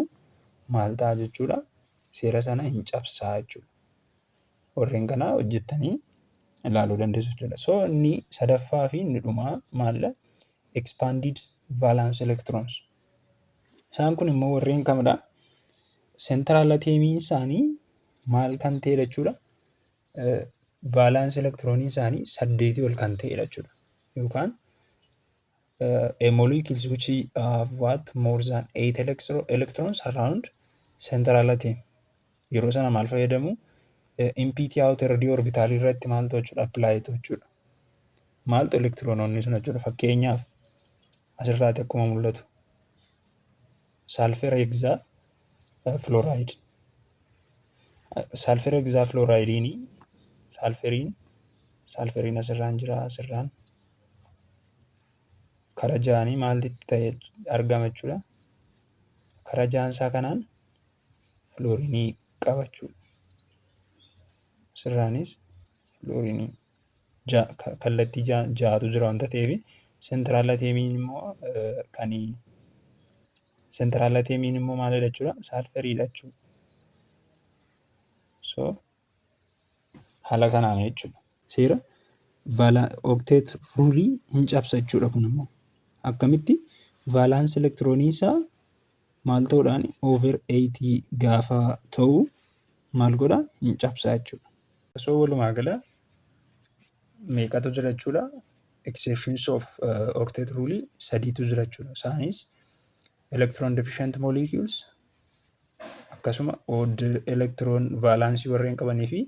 maal ta'a jechuudha? Seera sana hin cabsaa jechuudha. Warreen kana hojjettanii ilaaluu dandeessu jechuudha. So inni sadaffaa fi inni dhumaa maalidha? Expanded valence electrons. Isaan kun immoo warreen kamidha? Central ateemiin isaanii maal kan ta'edha jechuudha? Valence electroniin isaanii 8 ol kan ta'edha jechuudha. Yookaan a molecules which have more than 8 electrons around central atom. Yeroo sana maal fayyadamu? Impiti outer d orbital irratti maal ta'u jechuudha? Apply ta'u jechuudha. Maaltu elektiroononni sun jechuudha? Fakkeenyaaf asirraatti akkuma mul'atu sulfur hexafluoride. Sulfur hexafluoridein sulfuriin asirraan jira asirraan karaa ja'anii maalti ta'e argama jechuudha. Karaa ja'ansaa kanaan fluorinii qaba jechuudha. Asirraanis Fluoriinii kallattii ja'atu jira waanta ta'eef seentiraal ateemiin immoo maalidha jechuudha? Saalfariidha jechuudha. So haala kanaan jechuudha. Seera okteet ruulii hin cabsa jechuudha kun immoo. Akkamitti vaalaansi elektiroonii isaa maal ta'uudhaan over 80 gaafa ta'u maal godha? Hin cabsa jechuudha. So walumaa gala meeqatu jira jechuudha? Exceptions of octet rule sadiitu jira jechuudha. Isaanis electron deficient molecules akkasuma odd electron valence warreen qabanii fi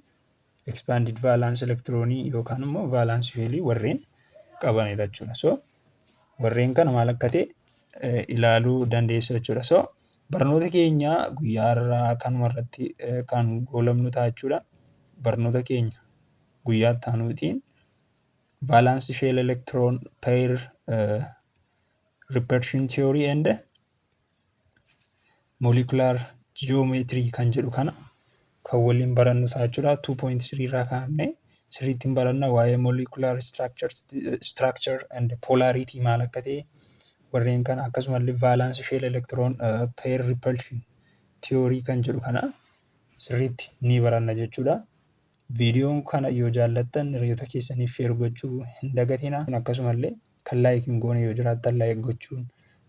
expanded valence electronii yookaan immoo valence shellii warreen qabanidha jechuudha. So warreen kana maal akka ta'e ilaaluu dandeessu jechuudha. So barnoota keenya guyyaa irraa kanuma irratti kan goolabnu ta'a jechuudha. Barnoota keenya guyyaa itti aanuutiin valence shell electron pair repulsion theory and molecular geometry kan jedhu kana kan waliin barannu ta'a jechuudha. 2.3 irraa kaa'amne sirriittiin baranna waa'ee molecular structure and polarity maal akka ta'e warreen kana akkasumallee valence shell electron pair repulsion theory kan jedhu kana sirriitti ni baranna jechuudha. Viidiyoon kana yoo jaallattan hiriyoota keessaniif sheer gochuu hin dagatinaa. Akkasumallee kan laayik hin goone yoo jiraattan laayik gochuun,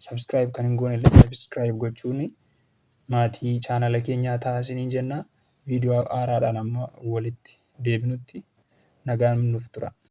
sabskiraayib kan hin goone illee sabskiraayib gochuun maatii chaanala keenyaa taasisanii jenna. Viidiyoo haaraadhaan amma walitti deebinutti nagaan nuuf tura.